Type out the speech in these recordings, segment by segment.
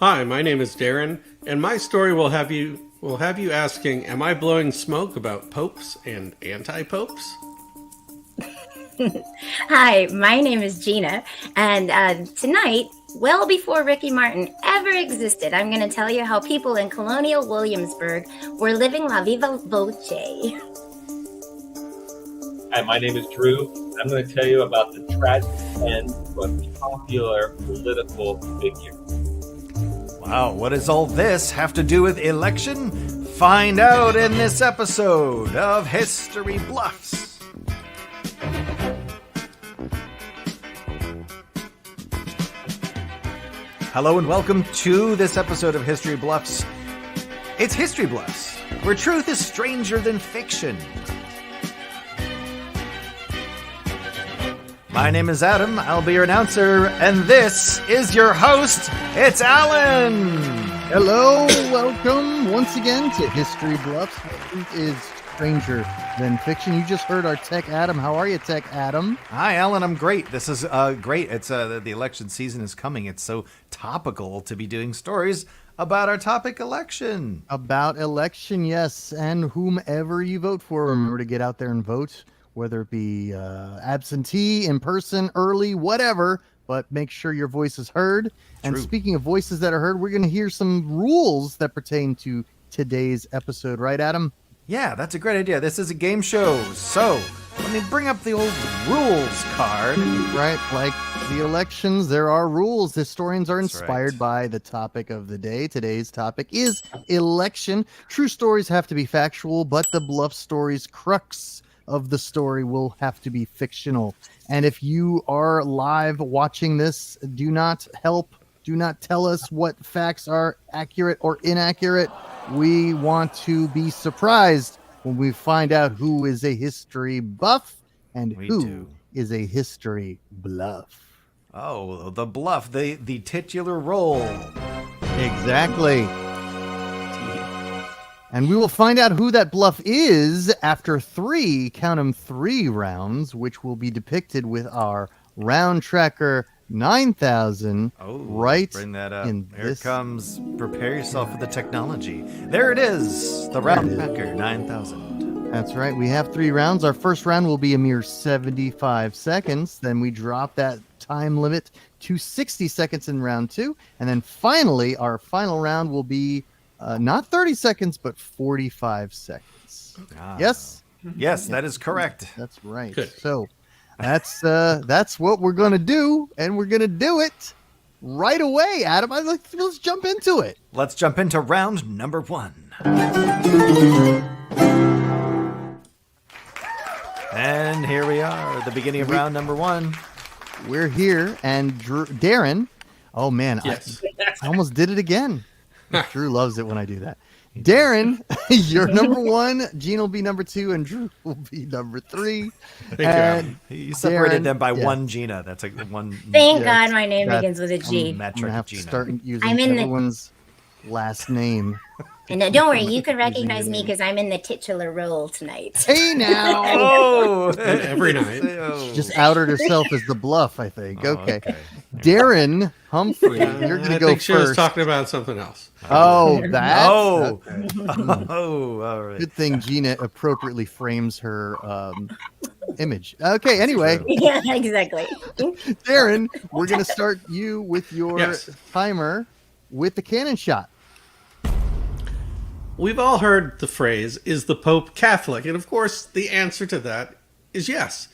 Hi, my name is Darren, and my story will have you asking, am I blowing smoke about popes and anti-popes? Hi, my name is Gina, and tonight, well before Ricky Martin ever existed, I'm going to tell you how people in colonial Williamsburg were living la viva voce. Hi, my name is Drew. I'm going to tell you about the tragic end of a popular political figure. Wow, what does all this have to do with election? Find out in this episode of History Bluffs. Hello and welcome to this episode of History Bluffs. It's History Bluffs, where truth is stranger than fiction. My name is Adam, I'll be your announcer, and this is your host, it's Alan! Hello, welcome once again to History Bluffs, where truth is stranger than fiction. You just heard our Tech Adam. How are you, Tech Adam? Hi, Alan, I'm great. This is great. It's the election season is coming. It's so topical to be doing stories about our topic, election. About election, yes, and whomever you vote for, remember to get out there and vote. Whether it be absentee, in person, early, whatever, but make sure your voice is heard. And speaking of voices that are heard, we're going to hear some rules that pertain to today's episode. Right, Adam? Yeah, that's a great idea. This is a game show. So let me bring up the old rules card. Right, like the elections, there are rules. Historians are inspired by the topic of the day. Today's topic is election. True stories have to be factual, but the bluff story's crux of the story will have to be fictional. And if you are live watching this, do not tell us what facts are accurate or inaccurate. We want to be surprised when we find out who is a history buff and who is a history bluff. Oh, the bluff, the titular role. Exactly. And we will find out who that bluff is after three rounds, which will be depicted with our round tracker 9,000. Oh, right. Bring that up. Here comes. Prepare yourself for the technology. There it is. The round tracker 9,000. That's right. We have 3 rounds. Our first round will be a mere 75 seconds. Then we drop that time limit to 60 seconds in round 2. And then finally, our final round will be not 30 seconds, but 45 seconds. Yes? Yes, that is correct. That's right. Good. So that's what we're going to do, and we're going to do it right away, Adam. Let's jump into it. Let's jump into round number 1. And here we are, the beginning of round number 1. We're here, and Darren, oh man, Yes. I almost did it again. Drew loves it when I do that. Darren, you're number 1. Gene will be number 2, and Drew will be number 3. Thank you. You separated Darren, them by one Gina. That's like one. Thank God my name begins with a G. I'm Metric gonna have to Gina. start using I'm in the- everyone's last name. And don't worry, you can recognize me because I'm in the titular role tonight. Hey now, Oh, Every night. Oh. just outed herself as the bluff. I think. Oh, Okay. Darren Humphrey, you're gonna I go think she was first. talking about something else. Oh, that. Oh. Okay. Oh, all right. Good thing Gina appropriately frames her image. Okay, anyway, Yeah, exactly. Darren, we're going to start you with your Yes. timer with the cannon shot. We've all heard the phrase, is the Pope Catholic? And of course, the answer to that is yes.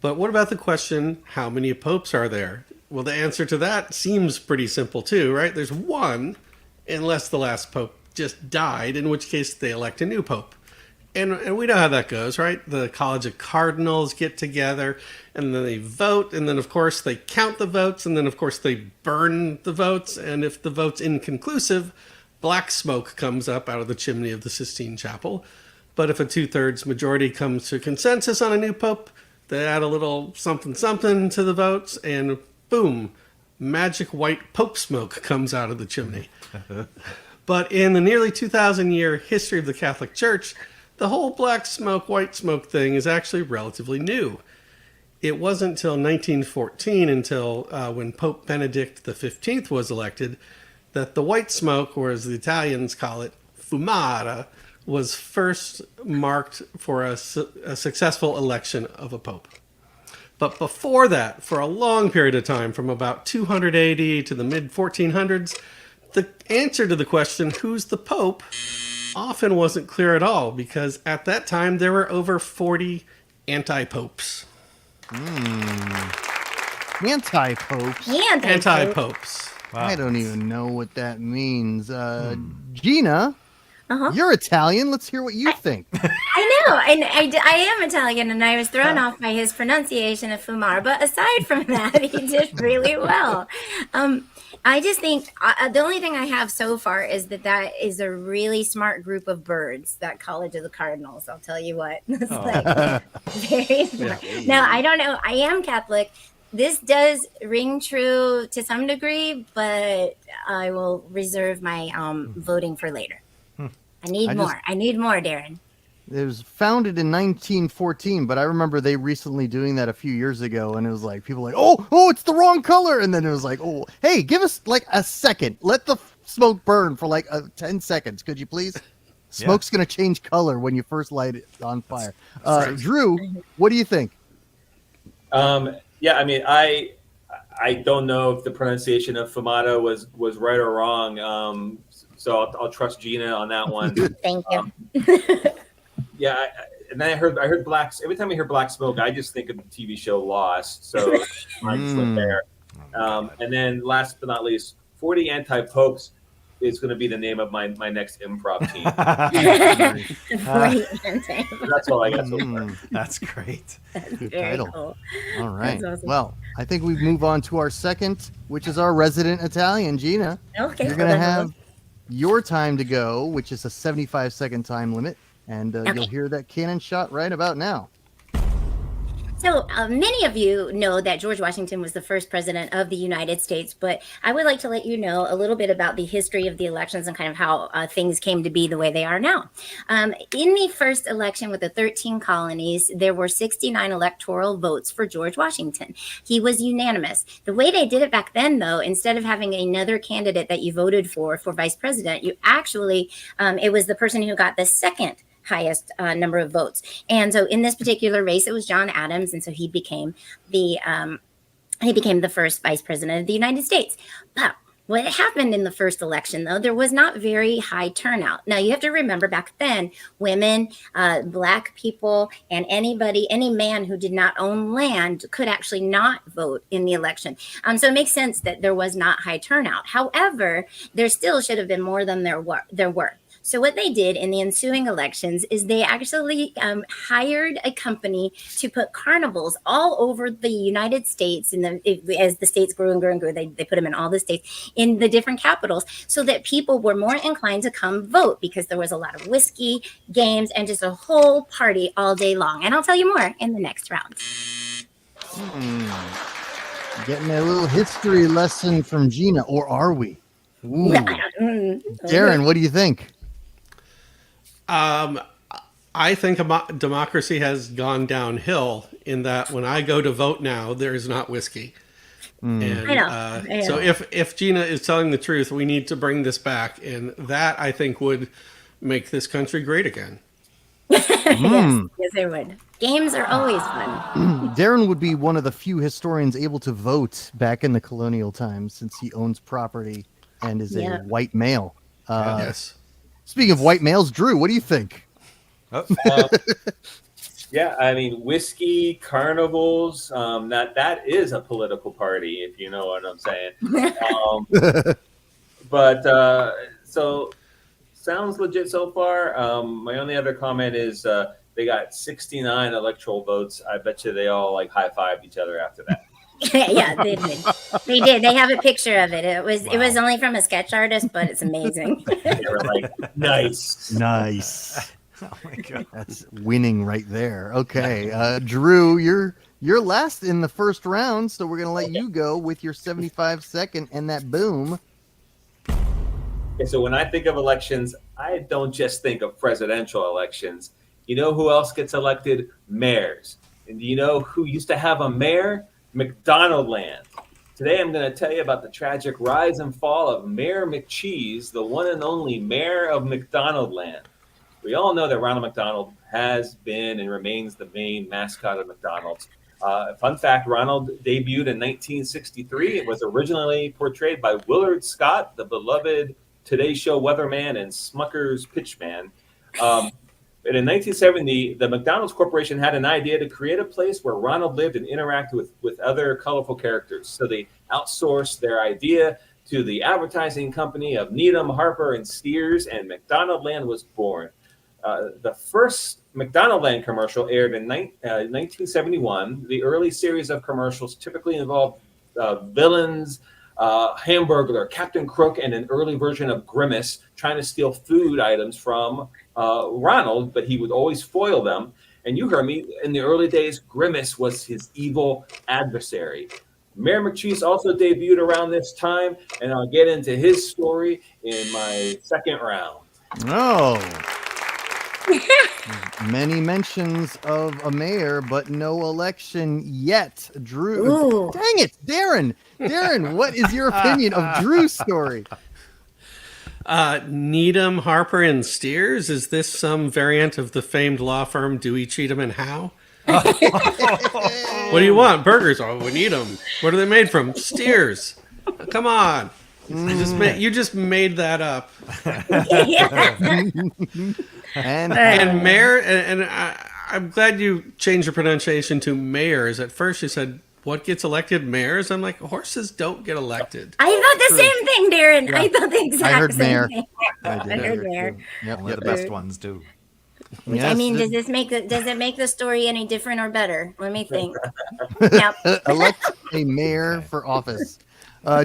But what about the question, how many popes are there? Well, the answer to that seems pretty simple too, right? There's one, unless the last pope just died, in which case they elect a new pope. And we know how that goes, right? The College of Cardinals get together, and then they vote, and then, of course, they count the votes, and then, of course, they burn the votes, and if the vote's inconclusive, black smoke comes up out of the chimney of the Sistine Chapel. But if a 2/3 majority comes to consensus on a new pope, they add a little something to the votes, and boom, magic white pope smoke comes out of the chimney. But in the nearly 2,000-year history of the Catholic Church, the whole black smoke, white smoke thing is actually relatively new. It wasn't until 1914, when Pope Benedict XV was elected, that the white smoke, or as the Italians call it, fumata, was first marked for a successful election of a pope. But before that, for a long period of time, from about 200 AD to the mid 1400s, the answer to the question, who's the pope, often wasn't clear at all, because at that time there were over 40 anti-popes. Anti-popes? Anti-popes. Wow. I don't even know what that means. Gina, you're Italian. Let's hear what you think. I know, and I am Italian, and I was thrown off by his pronunciation of Fumar. But aside from that, he did really well. I just think the only thing I have so far is that is a really smart group of birds, that College of the Cardinals. I'll tell you what. It's like very smart. Now, I don't know. I am Catholic. This does ring true to some degree, but I will reserve my voting for later. I need more. I need more, Darren. It was founded in 1914, but I remember they recently doing that a few years ago, and it was like people were like, oh, it's the wrong color, and then it was like, oh, hey, give us like a second, let the smoke burn for like 10 seconds, could you please? Smoke's gonna change color when you first light it on fire. Drew, what do you think? Yeah, I mean, I don't know if the pronunciation of Fumata was right or wrong. So I'll trust Gina on that one. Thank you. Yeah, and then I heard black. Every time I hear black smoke, I just think of the TV show Lost. So I'm slip there. And then last but not least, 40 anti-popes is going to be the name of my next improv team. That's all I got so far. That's great. Good Very title. cool. All right. That's awesome. Well, I think we move on to our second, which is our resident Italian, Gina. Okay. You're going to have your time to go, which is a 75-second time limit, and you'll hear that cannon shot right about now. So many of you know that George Washington was the first president of the United States, but I would like to let you know a little bit about the history of the elections and kind of how things came to be the way they are now. In the first election with the 13 colonies, there were 69 electoral votes for George Washington. He was unanimous. The way they did it back then, though, instead of having another candidate that you voted for vice president, you actually, it was the person who got the second highest number of votes. And so in this particular race, it was John Adams. And so he became the first vice president of the United States. But what happened in the first election, though, there was not very high turnout. Now, you have to remember back then, women, Black people, and any man who did not own land could actually not vote in the election. So it makes sense that there was not high turnout. However, there still should have been more than there were. So what they did in the ensuing elections is they actually hired a company to put carnivals all over the United States. As the states grew and grew and grew, they put them in all the states in the different capitals so that people were more inclined to come vote because there was a lot of whiskey, games, and just a whole party all day long. And I'll tell you more in the next round. Getting a little history lesson from Gina, or are we? Ooh. Darren, what do you think? I think democracy has gone downhill in that when I go to vote now, there is not whiskey. And, I know. So if Gina is telling the truth, we need to bring this back. And that, I think, would make this country great again. Yes, it would. Games are always fun. Darren would be one of the few historians able to vote back in the colonial times since he owns property and is a white male. Yes. Speaking of white males, Drew, what do you think? Yeah, I mean, whiskey, carnivals, that is a political party, if you know what I'm saying. So sounds legit so far. My only other comment is they got 69 electoral votes. I bet you they all like high-fived each other after that. Yeah, they did. They did. They have a picture of it. It was only from a sketch artist, but it's amazing. They were like, nice. Oh my God. That's winning right there. Okay, Drew, you're last in the first round, so we're gonna let you go with your 75-second and that boom. Okay, so when I think of elections, I don't just think of presidential elections. You know who else gets elected? Mayors. And do you know who used to have a mayor? McDonald Land. Today I'm going to tell you about the tragic rise and fall of Mayor McCheese, the one and only mayor of McDonaldland. We all know that Ronald McDonald has been and remains the main mascot of McDonald's. Fun fact, Ronald debuted in 1963. It was originally portrayed by Willard Scott, the beloved Today Show weatherman and Smucker's pitchman. But in 1970, the McDonald's Corporation had an idea to create a place where Ronald lived and interacted with other colorful characters. So they outsourced their idea to the advertising company of Needham, Harper, and Steers, and McDonaldland was born. The first McDonaldland commercial aired in 1971. The early series of commercials typically involved villains, Hamburglar, Captain Crook, and an early version of Grimace trying to steal food items from Ronald, but he would always foil them. And you heard me, in the early days, Grimace was his evil adversary. Mayor McCheese also debuted around this time, and I'll get into his story in my second round. Oh. Many mentions of a mayor, but no election yet. Drew. Ooh. Dang it, Darren. Darren, what is your opinion of Drew's story? Needham, Harper, and Steers? Is this some variant of the famed law firm Dewey, Cheatham, and Howe? What do you want? Burgers? Oh, we need them. What are they made from? Steers. Come on. You just made that up. And mayor, and I'm glad you changed your pronunciation to mayors. At first you said, what gets elected? Mayors? I'm like, horses don't get elected. I thought the same thing, Darren. Yeah. I thought the exact same mayor. thing. I heard mayor. Yep, Only the best ones do. Which, yes, I mean, does it make the story any different or better? Let me think. Yep. Elect a mayor for office.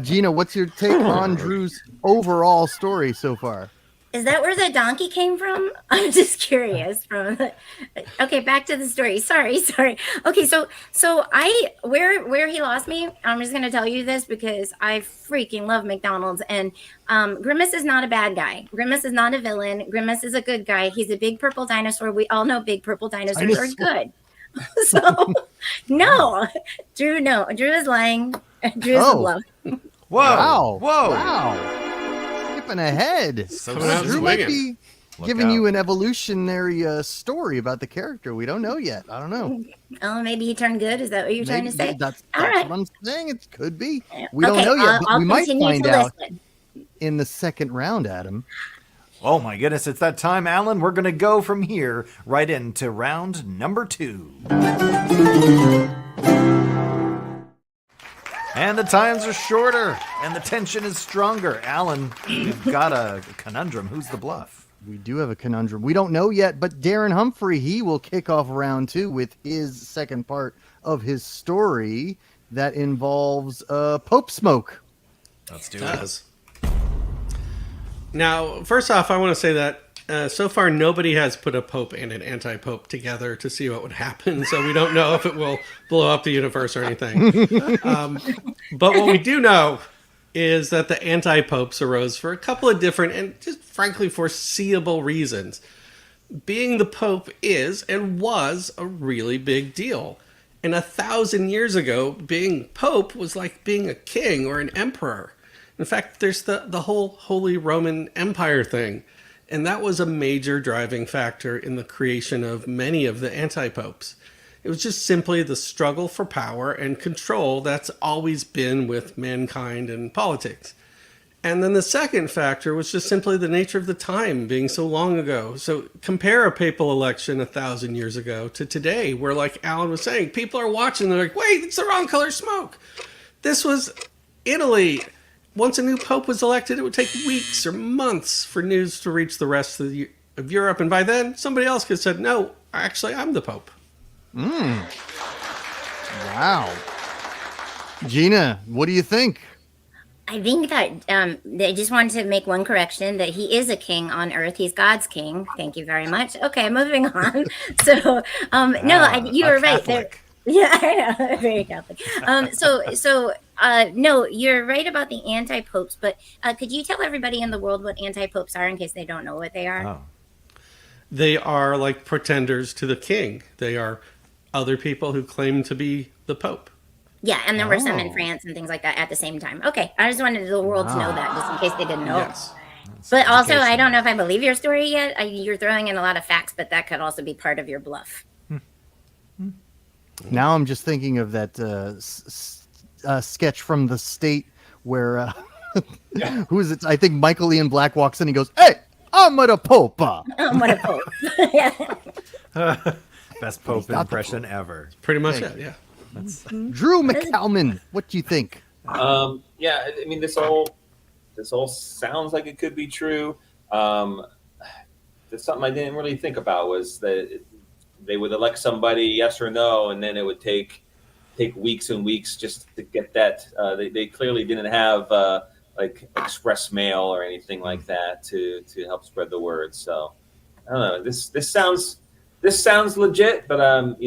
Gina, what's your take on Drew's overall story so far? Is that where the donkey came from? I'm just curious. Okay, back to the story. Sorry. Okay, so where he lost me, I'm just gonna tell you this because I freaking love McDonald's, and Grimace is not a bad guy. Grimace is not a villain. Grimace is a good guy. He's a big purple dinosaur. We all know big purple dinosaurs are good. So no, Drew is lying. Drew is a bluff. Wow. Skipping ahead. So Drew might be giving out. you an evolutionary story about the character. We don't know yet. I don't know. Oh, maybe he turned good. Is that what you're trying to say? That's All right. what I'm saying. It could be. We don't know yet, but I'll we might continue find to out listen. in the second round, Adam. Oh my goodness, it's that time, Alan. We're going to go from here right into round number 2. And the times are shorter, and the tension is stronger. Alan, you've got a conundrum. Who's the bluff? We do have a conundrum. We don't know yet, but Darren Humphrey, he will kick off round 2 with his second part of his story that involves Pope smoke. Let's do It. Now, first off, I want to say that so far nobody has put a pope and an anti-pope together to see what would happen, so we don't know if it will blow up the universe or anything. But what we do know is that the anti-popes arose for a couple of different and just frankly foreseeable reasons. Being the pope is and was a really big deal. And 1,000 years ago, being pope was like being a king or an emperor. In fact, there's the whole Holy Roman Empire thing. And that was a major driving factor in the creation of many of the anti-popes. It was just simply the struggle for power and control that's always been with mankind and politics. And then the second factor was just simply the nature of the time being so long ago. So compare a papal election 1,000 years ago to today, where, like Alan was saying, people are watching, they're like, wait, it's the wrong color smoke. This was Italy. Once a new pope was elected, it would take weeks or months for news to reach the rest of Europe. And by then, somebody else could have said, no, actually, I'm the pope. Wow. Gina, what do you think? I think that they just wanted to make one correction, that he is a king on earth. He's God's king. Thank you very much. Okay, moving on. So, you were right. Yeah, I know. Very Catholic. No, you're right about the anti-popes, but could you tell everybody in the world what anti-popes are in case they don't know what they are? Oh. They are like pretenders to the king. They are other people who claim to be the pope. Yeah, and there were some in France and things like that at the same time. Okay, I just wanted the world to know that, just in case they didn't know. Yes. But also, I don't know if I believe your story yet. You're throwing in a lot of facts, but that could also be part of your bluff. Now I'm just thinking of that sketch from The State where who is it? I think Michael Ian Black walks in and he goes, "Hey, I'm at a Pope." What a pope. Yeah. Best Pope impression ever. Pretty much it, yeah. Drew McCalman, what do you think? Yeah, I mean, this all sounds like it could be true. That's something I didn't really think about, was that they would elect somebody, yes or no, and then it would take weeks and weeks just to get that. They clearly didn't have like express mail or anything like that to help spread the word. So I don't know. This sounds legit, but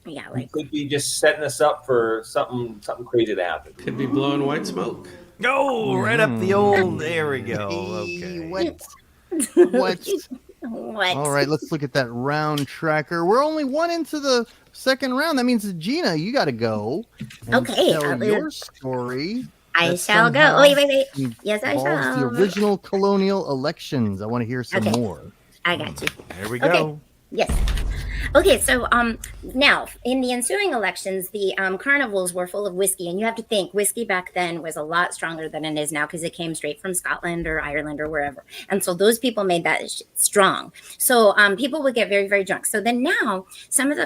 Yeah, we like could be just setting us up for something crazy to happen. Could be blowing white smoke. Oh, right up the old. There we go. Okay. What? what? All right, let's look at that round tracker. We're only one into the second round. That means, Gina, you got to go. And Okay, tell your story. I that shall go. somehow Oh, wait. Yes, I involves shall. the original colonial elections. I want to hear some Okay. more. I got you. There we go. Okay. Yes. Okay, so now in the ensuing elections, the carnivals were full of whiskey, and you have to think whiskey back then was a lot stronger than it is now because it came straight from Scotland or Ireland or wherever, and so those people made that strong. So people would get very, very drunk. So then now some of the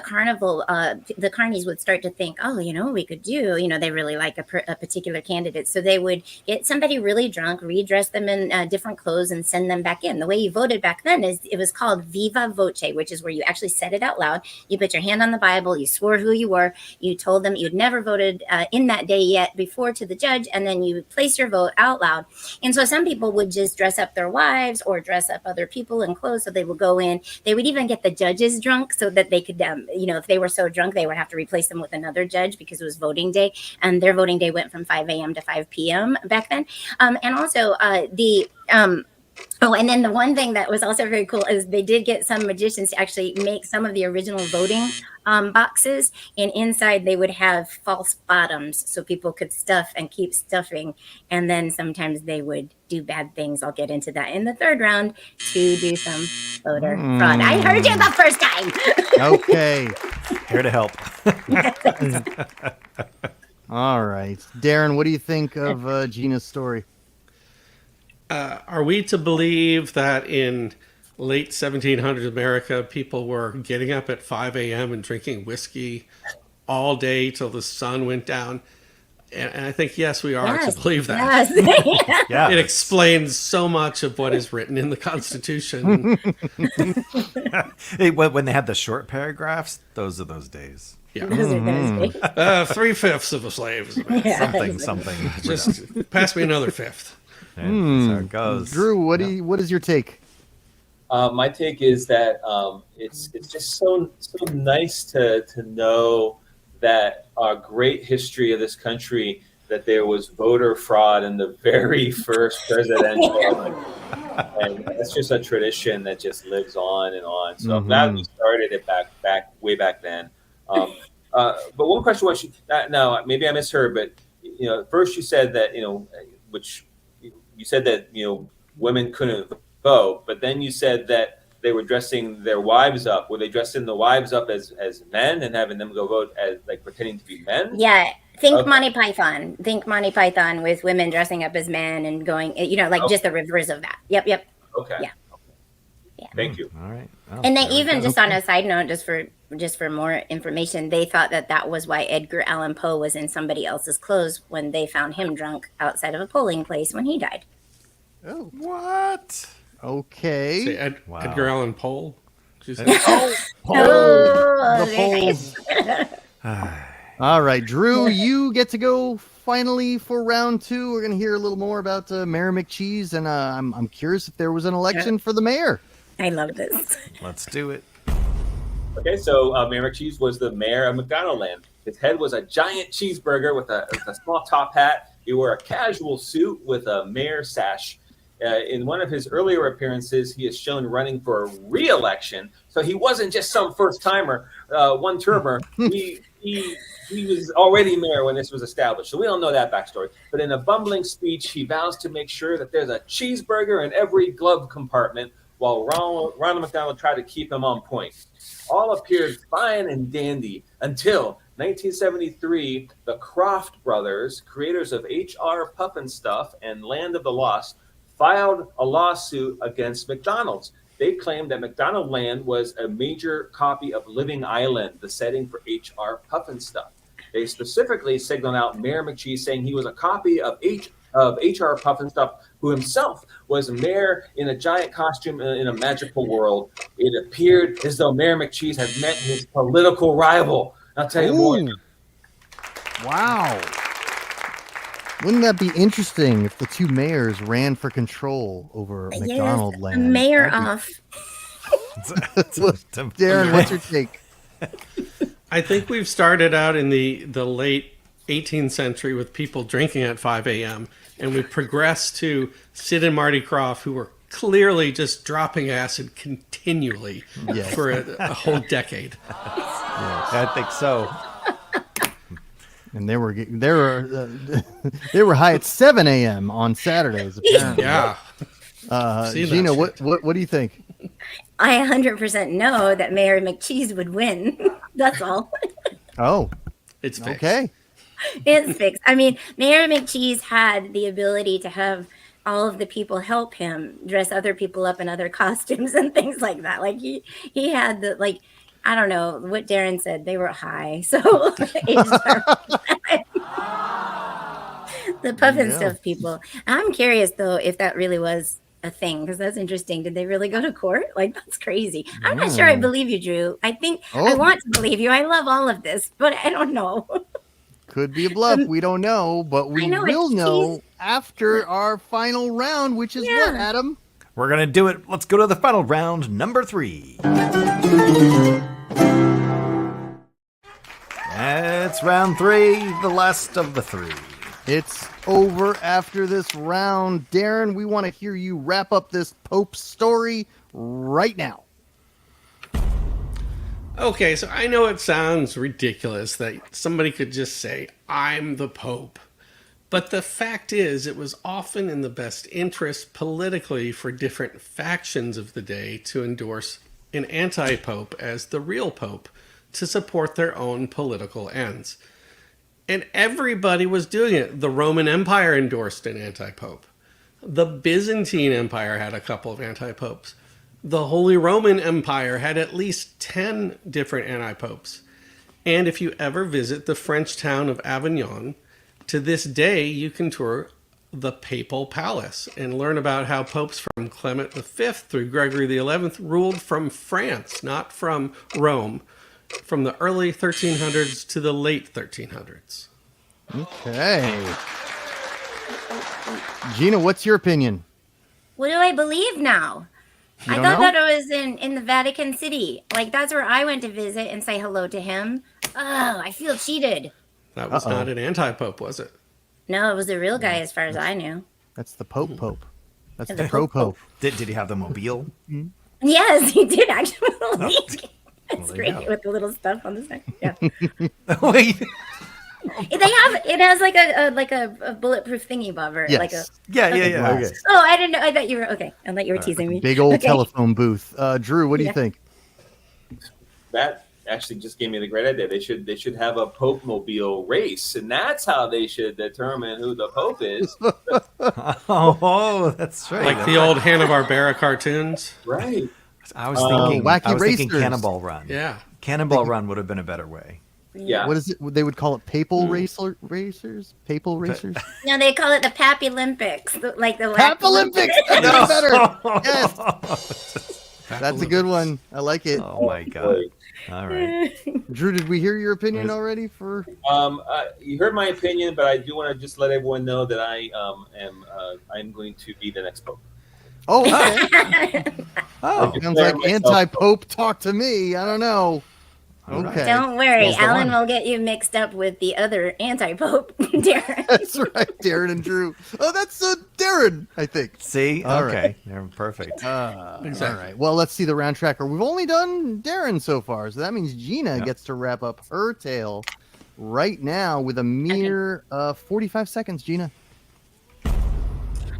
the carnies would start to think, oh, we could do, they really like a particular candidate, so they would get somebody really drunk, redress them in different clothes, and send them back in. The way you voted back then is it was called viva voce, which is where you actually said it out loud. You put your hand on the Bible, you swore who you were, you told them you'd never voted in that day yet before to the judge, and then you place your vote out loud. And so some people would just dress up their wives or dress up other people in clothes, so they would go in. They would even get the judges drunk so that they could, if they were so drunk, they would have to replace them with another judge because it was voting day, and their voting day went from 5 a.m. to 5 p.m. back then. And also and then the one thing that was also very cool is they did get some magicians to actually make some of the original voting boxes, and inside they would have false bottoms so people could stuff and keep stuffing, and then sometimes they would do bad things. I'll get into that in the third round to do some voter fraud. I heard you the first time. Okay. Here to help. All right. Darren, what do you think of Gina's story? Are we to believe that in late 1700s America, people were getting up at 5 a.m. and drinking whiskey all day till the sun went down? And I think, yes, we are to believe that. Yes. Yeah. It explains so much of what is written in the Constitution. When they had the short paragraphs, those are those days. Yeah. Those are those days. 3/5 of the slaves. Something. Just pass me another fifth. Yeah, that's how it goes. Drew, what is your take? My take is that it's just so nice to know that our great history of this country, that there was voter fraud in the very first presidential election. And that's just a tradition that just lives on and on. So I'm glad we started it way back then. But one question was, now maybe I misheard, but first you said that which you said that women couldn't vote, but then you said that they were dressing their wives up. Were they dressing the wives up as men and having them go vote as like pretending to be men? Yeah. Think Monty Python. Think Monty Python with women dressing up as men and going, just the reverse of that. Yep. Okay. Yeah. Thank you. All right. Oh, And then there we even go. just on a side note, just for more information, they thought that was why Edgar Allan Poe was in somebody else's clothes when they found him drunk outside of a polling place when he died. Oh, What? okay. Say Wow. Edgar Allan Poe. The very polls. All right, Drew, you get to go finally for round 2. We're going to hear a little more about Mayor McCheese, and I'm curious if there was an election for the mayor. I love this. Let's do it. Okay, so Mayor McCheese was the mayor of McDonaldland. His head was a giant cheeseburger with a small top hat. He wore a casual suit with a mayor sash. In one of his earlier appearances, he is shown running for re-election. So he wasn't just some first-timer, one-termer. He he was already mayor when this was established, so we don't know that backstory. But in a bumbling speech, he vows to make sure that there's a cheeseburger in every glove compartment, while Ronald McDonald tried to keep him on point. All appeared fine and dandy until 1973, the Croft brothers, creators of H.R. Pufnstuf and Land of the Lost, filed a lawsuit against McDonald's. They claimed that McDonald Land was a major copy of Living Island, the setting for H.R. Pufnstuf. They specifically signaled out Mayor McCheese, saying he was a copy of H.R. Pufnstuf, who himself was a mayor in a giant costume in a magical world. It appeared as though Mayor McCheese had met his political rival. I'll tell you more. Wow. Wouldn't that be interesting if the two mayors ran for control over McDonald Land? Mayor off. Darren, what's your take? I think we've started out in the late 18th century with people drinking at 5 a.m. and we've progressed to Sid and Marty Krofft, who were clearly just dropping acid continually for a whole decade. I think so. And they were high at 7 a.m. on Saturdays. Apparently. Yeah. Gina, what do you think? I 100% know that Mayor McCheese would win. That's all. Oh, it's fixed. Okay. It's fixed. I mean, Mayor McCheese had the ability to have all of the people help him dress other people up in other costumes and things like that. Like he had the, like, I don't know what Darren said. They were high. So the Pufnstuf people. I'm curious though, if that really was a thing, because that's interesting. Did they really go to court? Like, that's crazy. I'm not sure I believe you, Drew. I think I want to believe you. I love all of this, but I don't know. Could be a bluff. We don't know, but we will know after our final round, which is what, Adam? We're going to do it. Let's go to the final round, number 3. It's round 3, the last of the 3. It's over after this round. Darren, we want to hear you wrap up this Pope story right now. Okay, so I know it sounds ridiculous that somebody could just say, I'm the Pope. But the fact is, it was often in the best interest politically for different factions of the day to endorse an anti-pope as the real pope to support their own political ends. And everybody was doing it. The Roman Empire endorsed an anti-pope. The Byzantine Empire had a couple of anti-popes. The Holy Roman Empire had at least 10 different anti-popes. And if you ever visit the French town of Avignon, to this day you can tour the Papal Palace and learn about how popes from Clement V through Gregory XI ruled from France, not from Rome, from the early 1300s to the late 1300s. Okay. Gina, what's your opinion? What do I believe now? I thought that it was in the Vatican City. Like, that's where I went to visit and say hello to him. Oh, I feel cheated. That was not an anti-pope, was it? No, it was the real guy as far as I knew. That's the Pope. That's the pro-Pope. Did he have the mobile? Yes, he did actually. That's great with the little stuff on the side. Yeah. Wait. It has like a bulletproof thingy bobber. Yes. Like a Yeah. Okay. Oh, I didn't know. I thought you were okay. I thought you were teasing me. Big old telephone booth. Drew, what do you think? That actually just gave me the great idea. They should have a Pope mobile race, and that's how they should determine who the Pope is. Oh, that's right. Like the old Hanna-Barbera cartoons. Right. I was thinking Wacky thinking Racers. Cannonball Run. Yeah. Cannonball Run would have been a better way. Yeah. What is it? They would call it Papal Racers? Papal Racers? No, they call it the Pap Olympics. Like the Pap Olympics! That's better! Yes! Pap That's a good one. I like it. Oh my god. All right. Drew, did we hear your opinion already for You heard my opinion, but I do want to just let everyone know that I'm going to be the next Pope. Oh, okay. Oh. Sounds like anti-Pope talk to me. I don't know. Okay. Don't worry, Well, go Alan on. will get you mixed up with the other anti-pope, Darren. That's right, Darren and Drew. Oh, that's Darren, I think. See? All Okay. They're perfect. Exactly. All right. Well, let's see the round tracker. We've only done Darren so far, so that means Gina gets to wrap up her tale right now with a mere 45 seconds, Gina.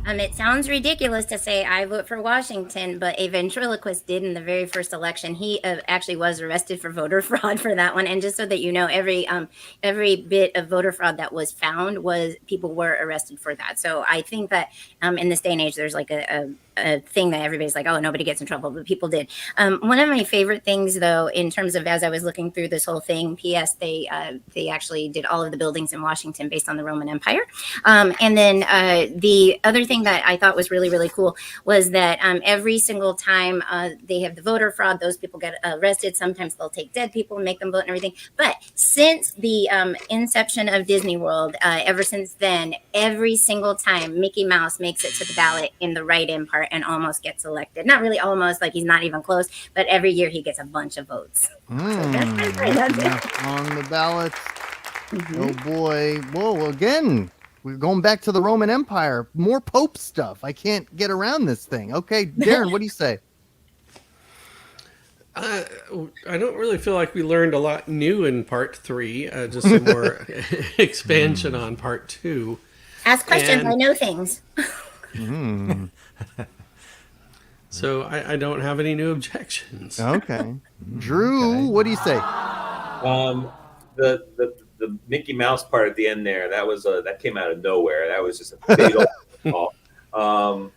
It sounds ridiculous to say I vote for Washington, but a ventriloquist did in the very first election. He actually was arrested for voter fraud for that one. And just so that you know, every bit of voter fraud that was found was people were arrested for that. So I think that in this day and age, there's like a thing that everybody's like, oh, nobody gets in trouble, but people did. One of my favorite things, though, in terms of as I was looking through this whole thing, P.S. They actually did all of the buildings in Washington based on the Roman Empire. And then the other thing that I thought was really, really cool was that every single time they have the voter fraud, those people get arrested. Sometimes they'll take dead people and make them vote and everything. But since the inception of Disney World, ever since then, every single time Mickey Mouse makes it to the ballot in the write-in part and almost gets elected. Not really almost, like he's not even close, but every year he gets a bunch of votes. So that's it. On the ballot. Oh, boy. Whoa, again. We're going back to the Roman Empire. More Pope stuff. I can't get around this thing. Okay, Darren, what do you say? I don't really feel like we learned a lot new in part 3. Just some more expansion on part 2. Ask questions. And- I know things. So I don't have any new objections. Okay. Drew, what do you say? The Mickey Mouse part at the end there, that came out of nowhere. That was just a big old call.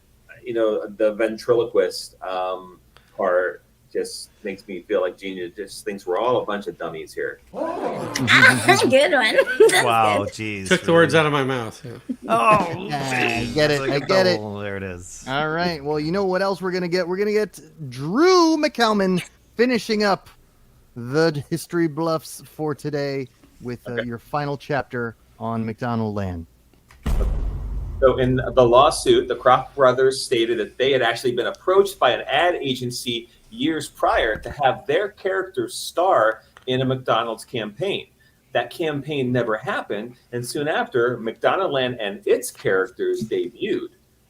The ventriloquist part just makes me feel like Gina just thinks we're all a bunch of dummies here. Good one. That's Wow, good. jeez. Took the words out of my mouth. Yeah. Oh, I get it. Like a I get it. double. There it is. All right. Well, you know what else we're going to get? We're going to get Drew McCalman finishing up the history bluffs for today with your final chapter on McDonald Land. So in the lawsuit, the Kroc brothers stated that they had actually been approached by an ad agency years prior to have their characters star in a McDonald's campaign. That campaign never happened, and soon after, McDonaldland and its characters debuted.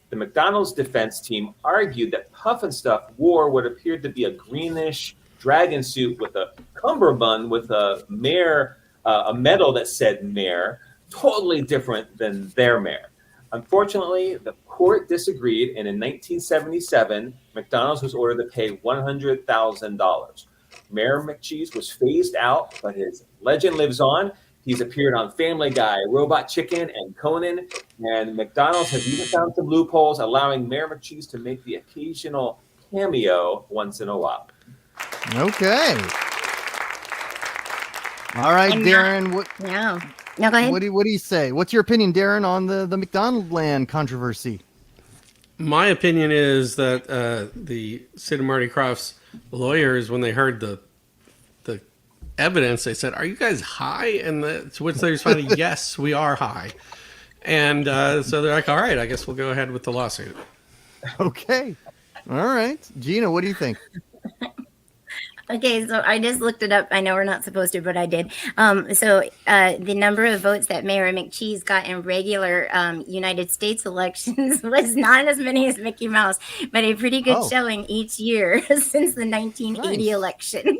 The McDonald's defense team argued that Puff and Stuff wore what appeared to be a greenish dragon suit with a cummerbund with a mare, a medal that said mayor, totally different than their mayor. Unfortunately, the court disagreed, and in 1977, McDonald's was ordered to pay $100,000. Mayor McCheese was phased out, but his legend lives on. He's appeared on Family Guy, Robot Chicken, and Conan, and McDonald's has even found some loopholes, allowing Mayor McCheese to make the occasional cameo once in a while. Okay. All right, And Darren. No, go ahead. What do you say? What's your opinion, Darren, on the McDonald Land controversy? My opinion is that the Sid and Marty Krofft's lawyers, when they heard the evidence, they said, "Are you guys high?" And to which they responded, "Yes, we are high." And so they're like, "All right, I guess we'll go ahead with the lawsuit." Okay. All right. Gina, what do you think? Okay, so I just looked it up. I know we're not supposed to, but I did. The number of votes that Mayor McCheese got in regular United States elections was not as many as Mickey Mouse, but a pretty good showing each year since the 1980 Nice. election.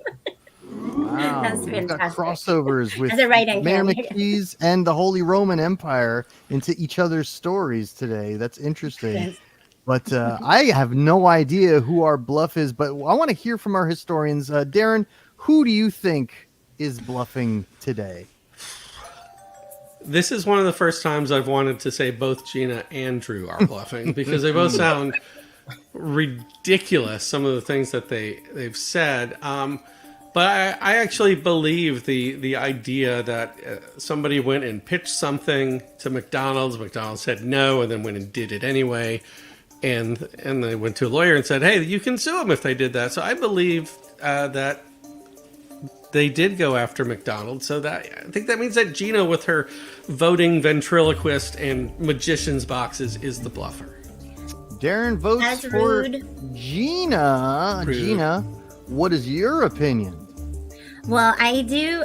Wow. That's We've got fantastic. crossovers with That's a right-hand Mayor camera. McCheese and the Holy Roman Empire into each other's stories today. That's interesting. Yes. But I have no idea who our bluff is, but I want to hear from our historians. Darren, who do you think is bluffing today? This is one of the first times I've wanted to say both Gina and Drew are bluffing because they both sound ridiculous, some of the things that they've said. But I actually believe the idea that somebody went and pitched something to McDonald's. McDonald's said no, and then went and did it anyway. And they went to a lawyer and said, "Hey, you can sue them if they did that." So I believe that they did go after McDonald's. So I think that means that Gina, with her voting ventriloquist and magician's boxes, is the bluffer. Darren votes That's for rude. Gina. Rude. Gina, what is your opinion? Well, I do.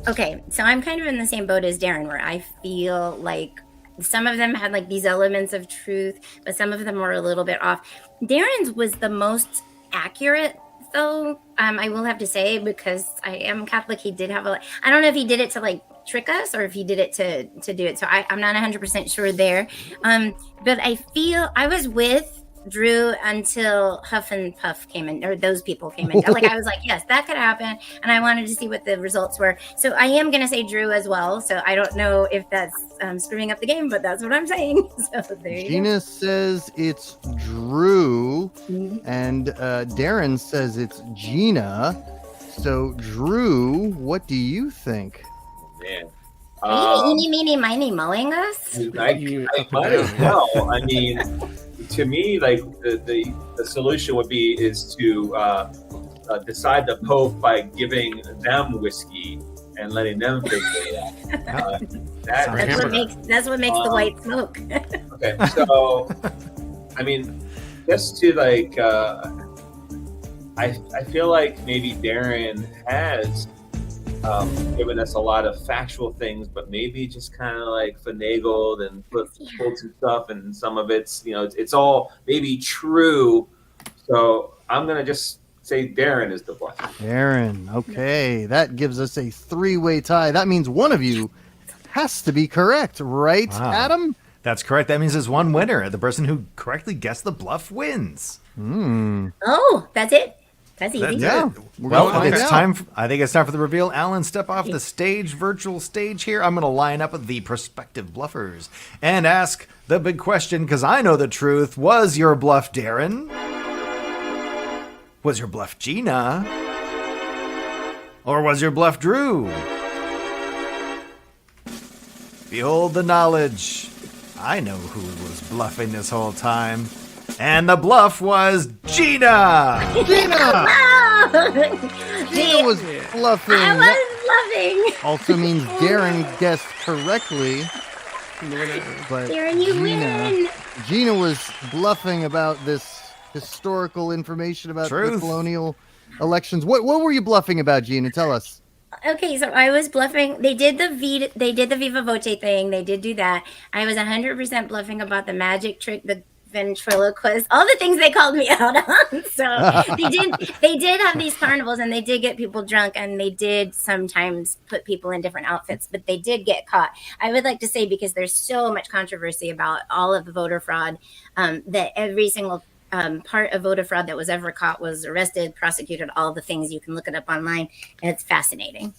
Okay, so I'm kind of in the same boat as Darren, where I feel like some of them had like these elements of truth, but some of them were a little bit off. Darren's was the most accurate, though. I will have to say, because I am Catholic, he did have I don't know if he did it to like trick us or if he did it to do it. So I'm not 100% sure there. But I feel I was with Drew until Huff and Puff came in, or those people came in. Like I was like, yes, that could happen, and I wanted to see what the results were. So I am going to say Drew as well. So I don't know if that's screwing up the game, but that's what I'm saying. So there you Gina go. says it's Drew, and Darren says it's Gina. So Drew, what do you think? Man. Are you eeny, meeny, miny, mowing us? I might as well. I mean, to me, like the solution would be is to decide the Pope by giving them whiskey and letting them figure it out. That's what makes the white smoke. Okay, so I mean, just to like, I feel like maybe Darren has given us a lot of factual things, but maybe just kind of like finagled and pulled some stuff, and some of it's, it's all maybe true. So I'm gonna just say Darren is the bluff. Darren, okay, that gives us a 3-way tie. That means one of you has to be correct, right, Adam? That's correct. That means there's one winner. The person who correctly guessed the bluff wins. Oh, that's it. That's easy. Yeah. Well, it's time. I think it's time for the reveal. Alan, step off the virtual stage here. I'm going to line up with the prospective bluffers and ask the big question, because I know the truth. Was your bluff Darren? Was your bluff Gina? Or was your bluff Drew? Behold the knowledge. I know who was bluffing this whole time. And the bluff was Gina! Gina! Oh! Gina was bluffing. I was bluffing. Also means Darren guessed correctly. But Darren, you win. Gina was bluffing about this historical information about the colonial elections. What were you bluffing about, Gina? Tell us. Okay, so I was bluffing. They did the Viva Voce thing. They did do that. I was 100% bluffing about the magic trick, the ventriloquist, all the things they called me out on. So they did have these carnivals, and they did get people drunk, and they did sometimes put people in different outfits, but they did get caught. I would like to say, because there's so much controversy about all of the voter fraud, that every single part of voter fraud that was ever caught was arrested, prosecuted, all the things. You can look it up online, and it's fascinating.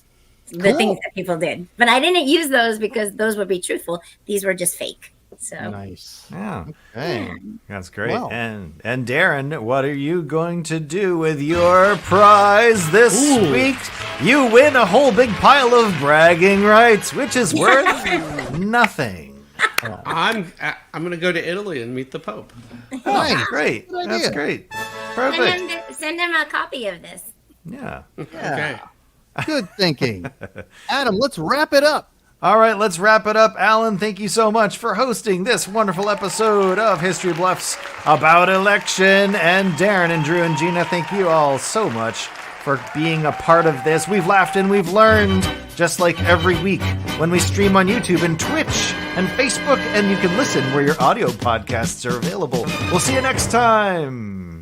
The things that people did. But I didn't use those because those would be truthful. These were just fake. So nice. Yeah. Okay. That's great. Well. And Darren, what are you going to do with your prize this week? You win a whole big pile of bragging rights, which is worth nothing. I'm going to go to Italy and meet the Pope. Nice. Great. Good That's idea. great. Perfect. Send him a copy of this. Yeah. Okay. Good thinking. Adam, let's wrap it up. All right, let's wrap it up. Alan, thank you so much for hosting this wonderful episode of History Bluffs about election. And Darren and Drew and Gina, thank you all so much for being a part of this. We've laughed and we've learned, just like every week when we stream on YouTube and Twitch and Facebook, and you can listen where your audio podcasts are available. We'll see you next time.